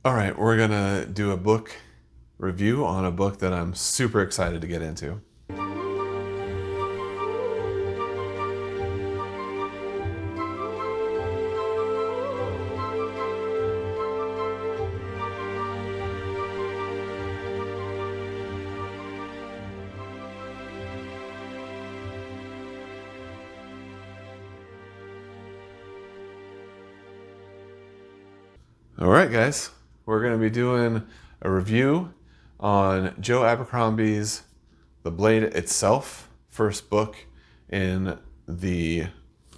All right, we're gonna do a book review on a book that I'm super excited to get into. All right, guys, we're gonna be doing a review on Joe Abercrombie's The Blade Itself, first book in the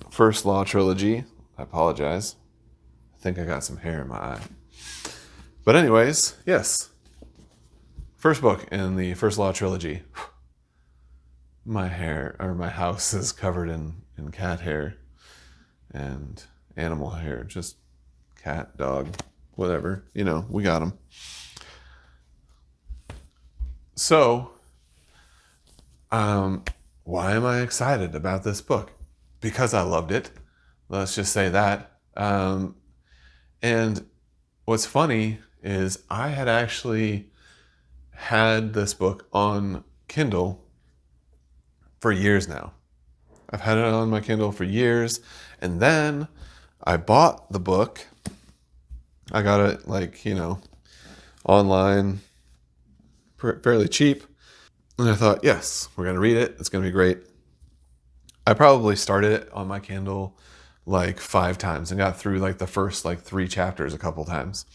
First Law trilogy. I apologize. I think I got some hair in my eye. But anyways, yes. First book in the First Law trilogy. My hair, or my house, is covered in cat hair and animal hair. Just cat, dog, whatever. You know, we got them. So, why am I excited about this book? Because I loved it. Let's just say that. And what's funny is I had actually had this book on Kindle for years now. I've had it on my Kindle for years. And then I bought the book. I got it online, fairly cheap. And I thought, yes, we're going to read it. It's going to be great. I probably started it on my Kindle like 5 times and got through like the first 3 chapters a couple times.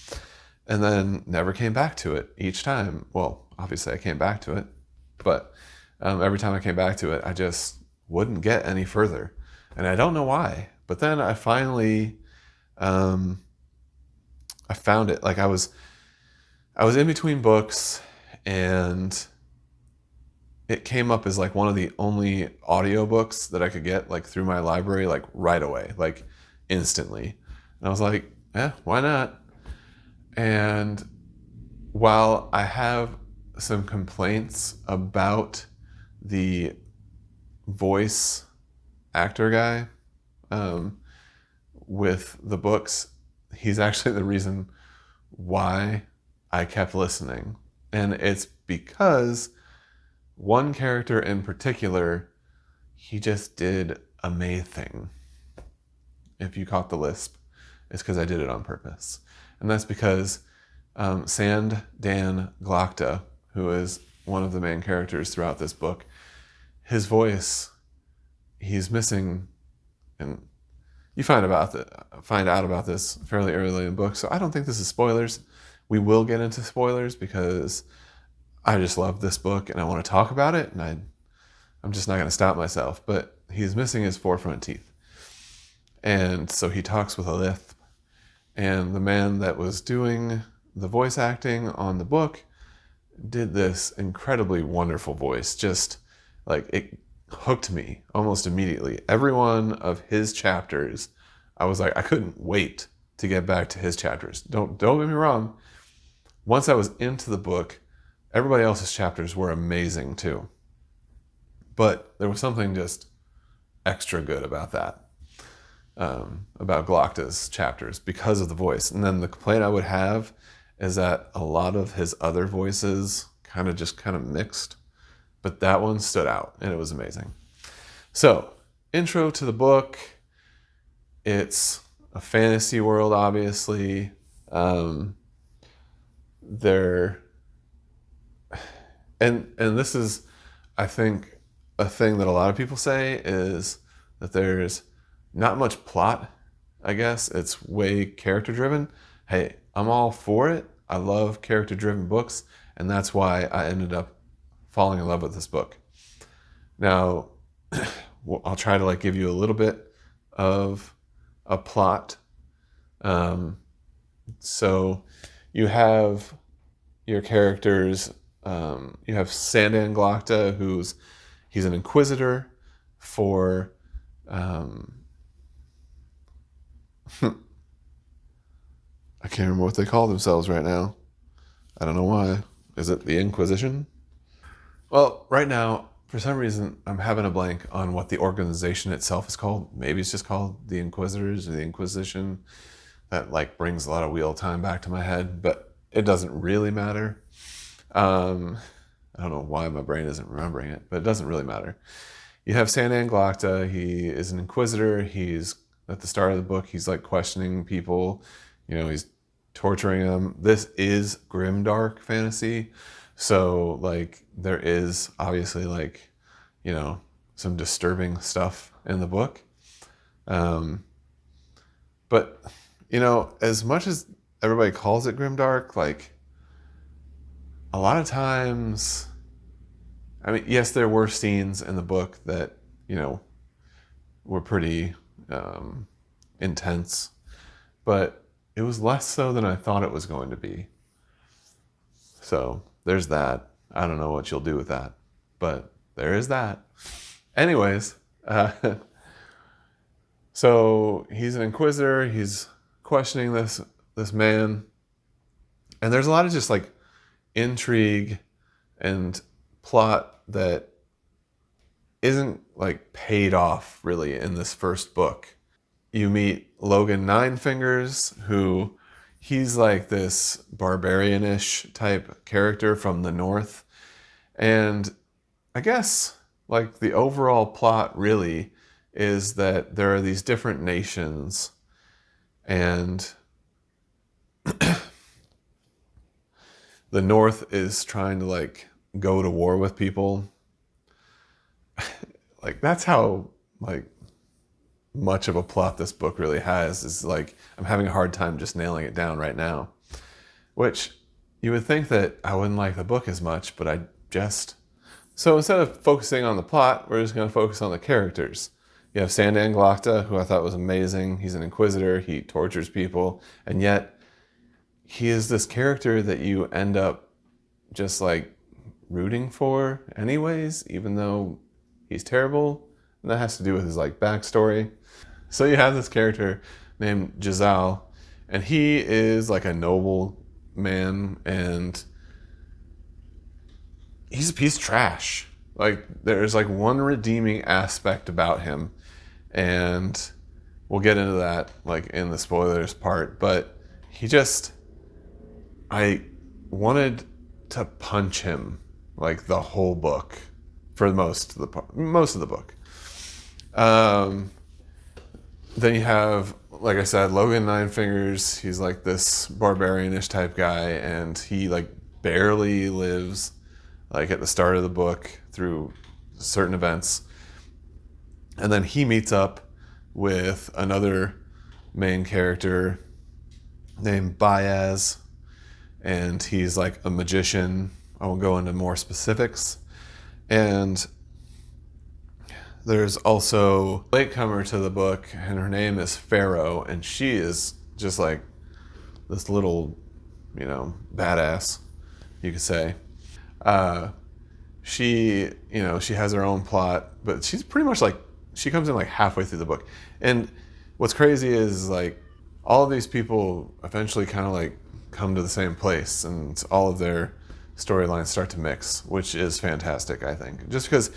And then never came back to it each time. Well, obviously I came back to it, but every time I came back to it, I just wouldn't get any further. And I don't know why. But then I finally, I found it. Like I was in between books, and it came up as like one of the only audiobooks that I could get like through my library, like right away, like instantly. And I was like, why not? And while I have some complaints about the voice actor guy with the books, he's actually the reason why I kept listening. And it's because one character in particular, he just did amazing. If you caught the lisp, it's because I did it on purpose. And that's because Sand Dan Glokta, who is one of the main characters throughout this book, his voice, he's missing, and you find out about this fairly early in the book. So I don't think this is spoilers. We will get into spoilers because I just love this book and I want to talk about it, and I'm just not going to stop myself. But he's missing his forefront teeth, and so he talks with a lisp. And the man that was doing the voice acting on the book did this incredibly wonderful voice. Just like it hooked me almost immediately. Every one of his chapters, I was like, I couldn't wait to get back to his chapters. Don't get me wrong. Once I was into the book, everybody else's chapters were amazing too. But there was something just extra good about that. About Glokta's chapters because of the voice. And then the complaint I would have is that a lot of his other voices kind of mixed, but that one stood out and it was amazing. So, intro to the book. It's a fantasy world, obviously. And this is, I think, a thing that a lot of people say is that there's not much plot, I guess. It's way character driven. Hey, I'm all for it. I love character driven books, and that's why I ended up falling in love with this book. Now, I'll try to give you a little bit of a plot. So you have your characters. You have Sandan Glokta, he's an inquisitor for I can't remember what they call themselves right now. I don't know why. Is it the Inquisition? Well, right now, for some reason, I'm having a blank on what the organization itself is called. Maybe it's just called the Inquisitors or the Inquisition. that like brings a lot of wheel time back to my head, but it doesn't really matter. I don't know why my brain isn't remembering it, but it doesn't really matter. You have Sandan Glokta. He is an inquisitor. He's at the start of the book. He's like questioning people. He's torturing them. This is grimdark fantasy, so like there is obviously like some disturbing stuff in the book. But as much as everybody calls it grimdark, like a lot of times, I mean, yes, there were scenes in the book that were pretty intense, but it was less so than I thought it was going to be. So there's that. I don't know what you'll do with that, but there is that. Anyways, so he's an inquisitor. He's questioning this man, and there's a lot of just like intrigue and plot that isn't like paid off really in this first book. You meet Logan Ninefingers, who he's like this barbarian-ish type character from the north, and I guess like the overall plot really is that there are these different nations, and the North is trying to like go to war with people. Like that's how like much of a plot this book really has. Is like I'm having a hard time just nailing it down right now. Which you would think that I wouldn't like the book as much, but I just... So instead of focusing on the plot, we're just going to focus on the characters. You have Sandan Glokta, who I thought was amazing. He's an inquisitor. He tortures people. And yet he is this character that you end up just like rooting for anyways, even though he's terrible. And that has to do with his like backstory. So you have this character named Jazal, and he is like a noble man, and he's a piece of trash. Like there's like one redeeming aspect about him, and we'll get into that like in the spoilers part, but I wanted to punch him like the whole book for most of the book. Then you have, like I said, Logan Ninefingers. He's like this barbarian-ish type guy, and he like barely lives like at the start of the book through certain events. And then he meets up with another main character named Baez, and he's like a magician. I won't go into more specifics. And there's also a latecomer to the book, and her name is Pharaoh, and she is just like this little, badass, you could say. She has her own plot, but she's pretty much like, she comes in like halfway through the book. And what's crazy is like all of these people eventually kind of like come to the same place, and all of their storylines start to mix, which is fantastic, I think. Just because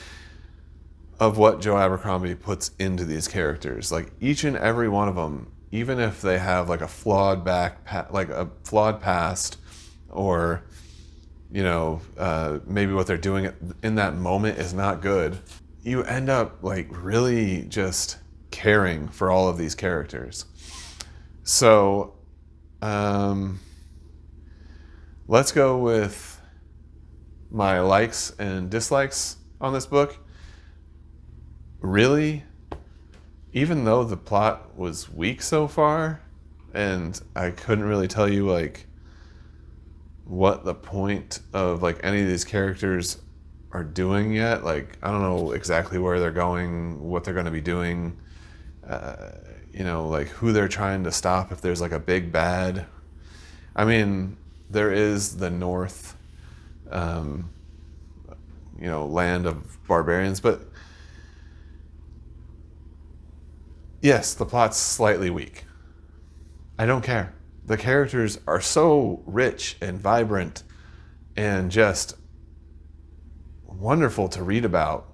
of what Joe Abercrombie puts into these characters. Like each and every one of them, even if they have like a flawed past, or maybe what they're doing in that moment is not good, you end up like really just caring for all of these characters. So let's go with my likes and dislikes on this book. Really, even though the plot was weak so far, and I couldn't really tell you like what the point of like any of these characters are doing yet. Like I don't know exactly where they're going, what they're going to be doing, like who they're trying to stop, if there's like a big bad. I mean, there is the North, land of barbarians, but yes, the plot's slightly weak. I don't care. The characters are so rich and vibrant and just wonderful to read about,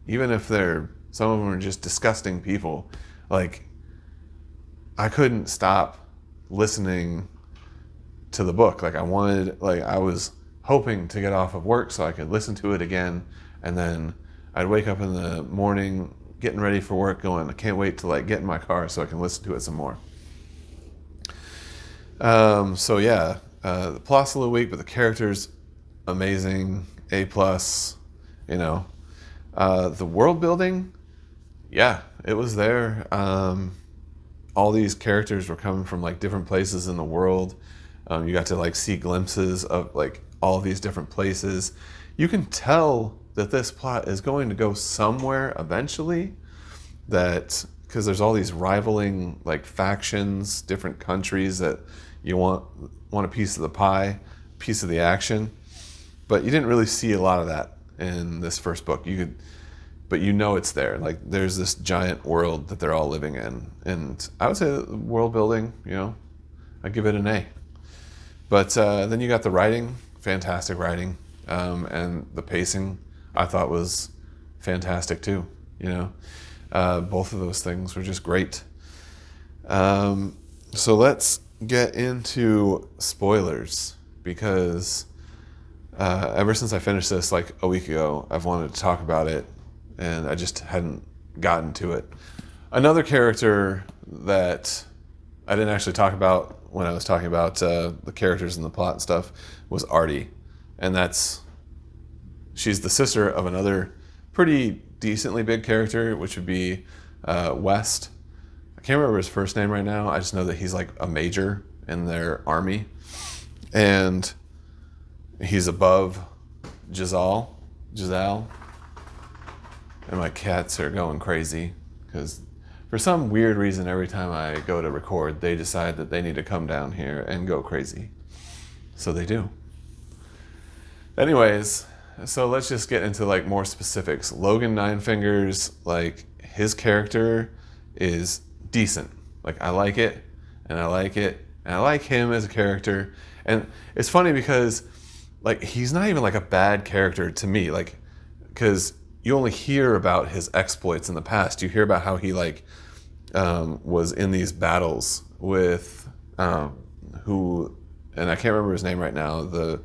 even if some of them are just disgusting people. Like, I couldn't stop listening to the book. Like I was hoping to get off of work so I could listen to it again, and then I'd wake up in the morning getting ready for work going, I can't wait to like get in my car so I can listen to it some more. So yeah, the plot's a little weak, but the characters amazing, A+, you know. The world building, yeah, it was there. All these characters were coming from like different places in the world. You got to like see glimpses of like all of these different places. You can tell that this plot is going to go somewhere eventually, that because there's all these rivaling like factions, different countries that you want a piece of the pie, piece of the action. But you didn't really see a lot of that in this first book. But you know it's there. Like there's this giant world that they're all living in, and I would say world building, you know, I give it an A. But then you got the writing, fantastic writing, and the pacing I thought was fantastic too. You know, both of those things were just great. So let's get into spoilers, because ever since I finished this like a week ago, I've wanted to talk about it, and I just hadn't gotten to it. Another character that I didn't actually talk about when I was talking about the characters and the plot and stuff was Artie. And she's the sister of another pretty decently big character, which would be West. I can't remember his first name right now. I just know that he's like a major in their army. And he's above Giselle. And my cats are going crazy because for some weird reason, every time I go to record, they decide that they need to come down here and go crazy. So they do. Anyways, so let's just get into like more specifics. Logan Ninefingers, like his character is decent. Like I like it, and I like it, and I like him as a character. And it's funny because like he's not even like a bad character to me, like because you only hear about his exploits in the past. You hear about how he like was in these battles with who, and I can't remember his name right now, the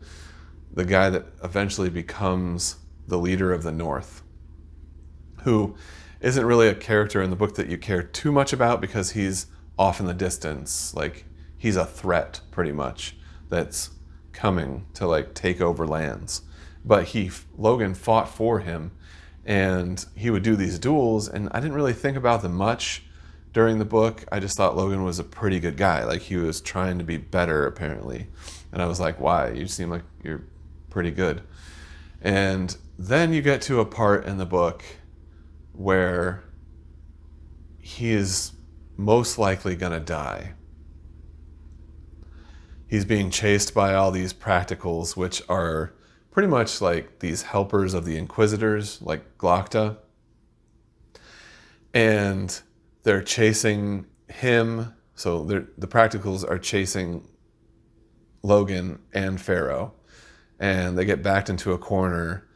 guy that eventually becomes the leader of the North, who isn't really a character in the book that you care too much about because he's off in the distance. Like he's a threat pretty much that's coming to like take over lands. But Logan fought for him, and he would do these duels, and I didn't really think about them much during the book. I just thought Logan was a pretty good guy. Like he was trying to be better apparently. And I was like, why? You seem like you're pretty good. And then you get to a part in the book where he is most likely gonna die. He's being chased by all these practicals, which are pretty much like these helpers of the Inquisitors, like Glocta. And they're chasing him. So the practicals are chasing Logan and Pharaoh. And they get backed into a corner.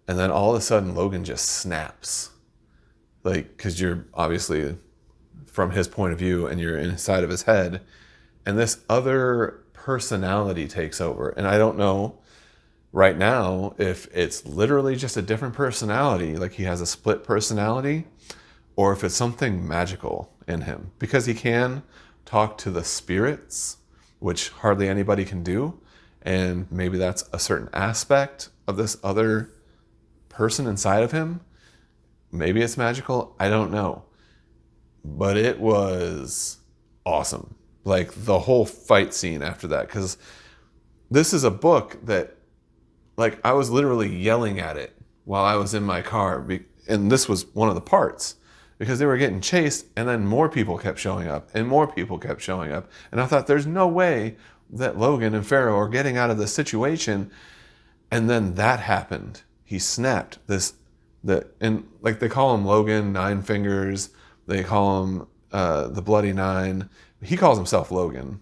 And then all of a sudden, Logan just snaps. Like, because you're obviously from his point of view and you're inside of his head. And this other personality takes over. And I don't know right now if it's literally just a different personality, like he has a split personality, or if it's something magical in him, because he can talk to the spirits, which hardly anybody can do, and maybe that's a certain aspect of this other person inside of him. Maybe it's magical, I don't know, but it was awesome. Like the whole fight scene after that, because this is a book that, like, I was literally yelling at it while I was in my car, and this was one of the parts, because they were getting chased, and then more people kept showing up, and more people kept showing up, and I thought, there's no way that Logan and Pharaoh are getting out of this situation, and then that happened. He snapped and like they call him Logan Ninefingers, they call him the Bloody Nine. He calls himself Logan.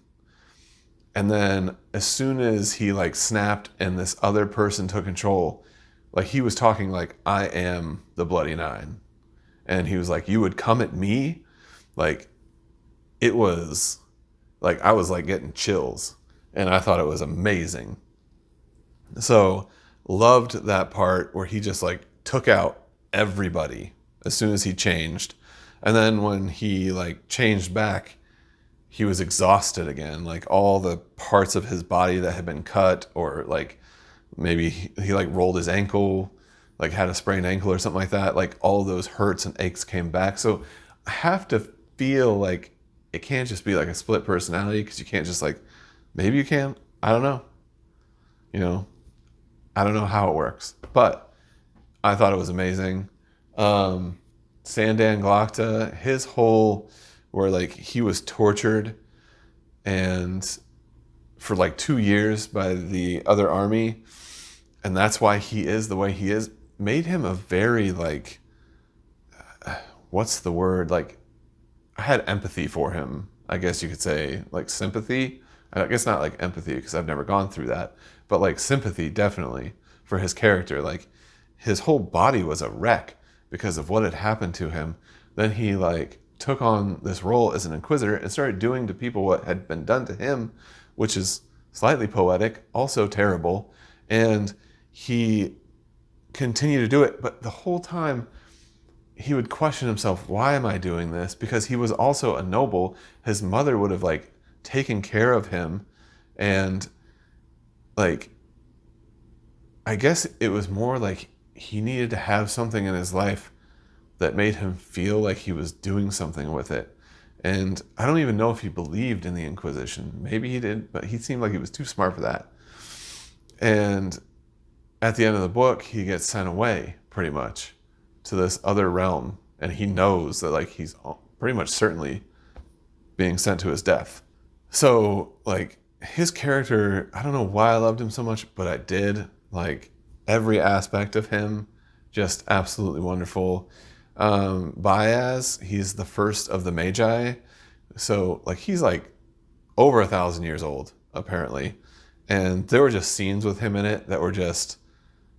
And then as soon as he like snapped and this other person took control, like he was talking like, I am the Bloody Nine. And he was like, you would come at me? Like it was Like I was like getting chills, and I thought it was amazing. So loved that part where he just like took out everybody as soon as he changed. And then when he like changed back, he was exhausted again. Like all the parts of his body that had been cut, or like maybe he like rolled his ankle, like had a sprained ankle or something like that. Like all those hurts and aches came back. So I have to feel like it can't just be like a split personality, because you can't just like, maybe you can. I don't know. You know, I don't know how it works, but I thought it was amazing. Sandan Glokta, his whole, where like he was tortured and for like 2 years by the other army, and that's why he is the way he is, made him a very like, what's the word? Like I had empathy for him, I guess you could say, like sympathy. I guess not like empathy because I've never gone through that, but like sympathy definitely for his character. Like his whole body was a wreck because of what had happened to him. Then he like took on this role as an inquisitor and started doing to people what had been done to him, which is slightly poetic, also terrible. And he continued to do it, but the whole time he would question himself, why am I doing this? Because he was also a noble. His mother would have like taken care of him, and like I guess it was more like he needed to have something in his life that made him feel like he was doing something with it. And I don't even know if he believed in the Inquisition. Maybe he did, but he seemed like he was too smart for that. And at the end of the book, he gets sent away pretty much to this other realm, and he knows that like he's pretty much certainly being sent to his death. So like his character, I don't know why I loved him so much, but I did. Like every aspect of him, just absolutely wonderful. Baez, he's the first of the Magi, so like he's like over 1,000 years old apparently, and there were just scenes with him in it that were just,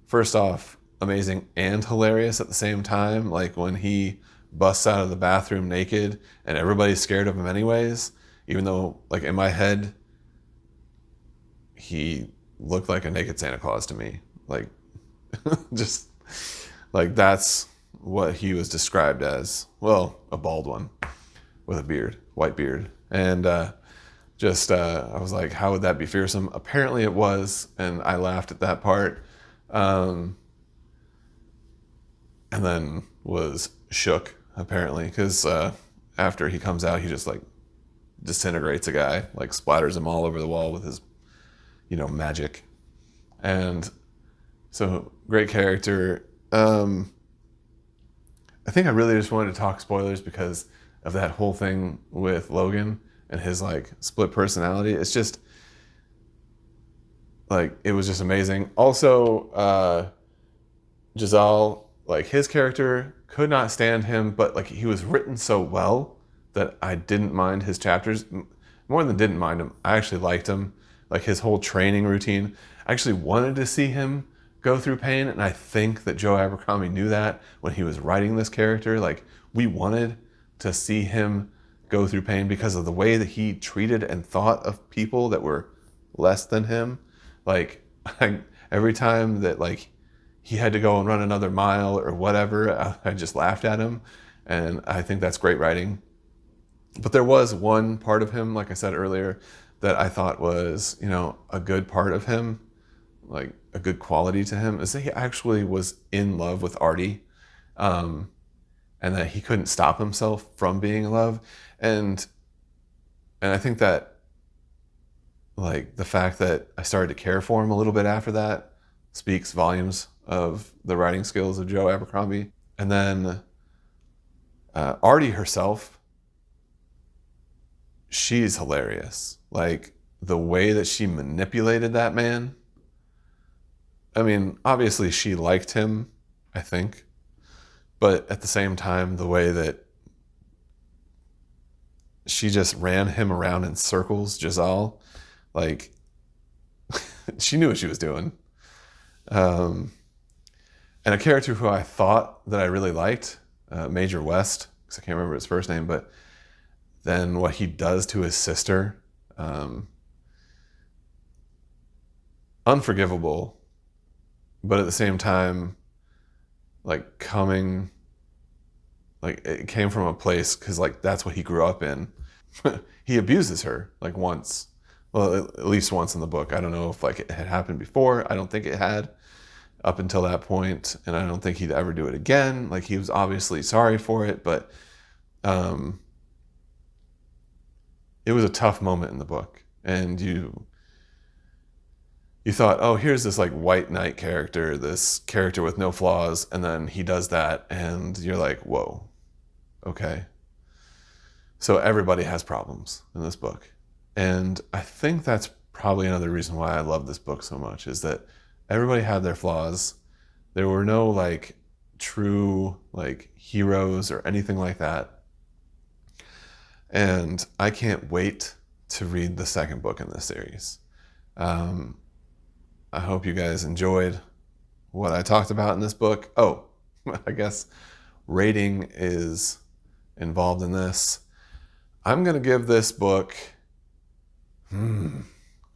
first off, amazing and hilarious at the same time. Like when he busts out of the bathroom naked and everybody's scared of him anyways, even though like in my head he looked like a naked Santa Claus to me. Like just like that's what he was described as. Well, a bald one with a beard, white beard. And I was like, how would that be fearsome? Apparently it was, and I laughed at that part. And then was shook, apparently, because after he comes out, he just like disintegrates a guy, like splatters him all over the wall with his, magic. And so great character. I think I really just wanted to talk spoilers because of that whole thing with Logan and his like split personality. It's just like, it was just amazing. Also, Giselle, like his character, could not stand him, but like he was written so well that I didn't mind his chapters. More than didn't mind him, I actually liked him. Like his whole training routine, I actually wanted to see him go through pain, and I think that Joe Abercrombie knew that when he was writing this character. Like we wanted to see him go through pain because of the way that he treated and thought of people that were less than him. Like every time that like he had to go and run another mile or whatever, I just laughed at him, and I think that's great writing. But there was one part of him, like I said earlier, that I thought was, a good part of him, like a good quality to him, is that he actually was in love with Artie, and that he couldn't stop himself from being in love. And I think that like the fact that I started to care for him a little bit after that speaks volumes of the writing skills of Joe Abercrombie. And then Artie herself, she's hilarious. Like the way that she manipulated that man. I mean, obviously she liked him, I think, but at the same time, the way that she just ran him around in circles, Giselle, like she knew what she was doing. And a character who I thought that I really liked, Major West, because I can't remember his first name, but then what he does to his sister Um, unforgivable, but at the same time, like coming, like it came from a place because like that's what he grew up in. He abuses her like once, well, at least once in the book. I don't know if like it had happened before. I don't think it had up until that point, and I don't think he'd ever do it again. Like he was obviously sorry for it, but it was a tough moment in the book, and you thought, oh, here's this like white knight character, this character with no flaws, and then he does that, and you're like, whoa, okay. So everybody has problems in this book. And I think that's probably another reason why I love this book so much, is that everybody had their flaws. There were no like true like heroes or anything like that. And I can't wait to read the second book in this series. I hope you guys enjoyed what I talked about in this book. Oh, I guess rating is involved in this. I'm going to give this book, I'm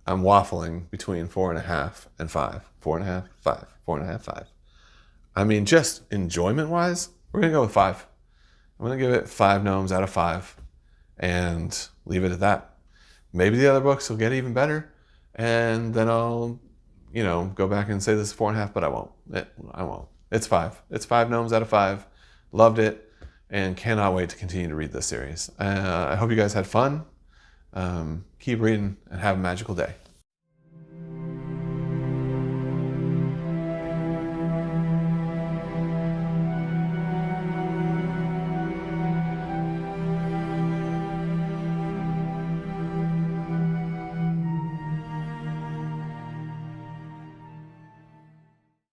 waffling between 4.5 and 5. 4.5, 5, 4.5, 5. I mean, just enjoyment-wise, we're going to go with 5. I'm going to give it 5 gnomes out of 5 and leave it at that. Maybe the other books will get even better, and then I'll, go back and say this is 4.5, but I won't. I won't. It's 5. It's 5 gnomes out of 5. Loved it, and cannot wait to continue to read this series. I hope you guys had fun. Keep reading and have a magical day.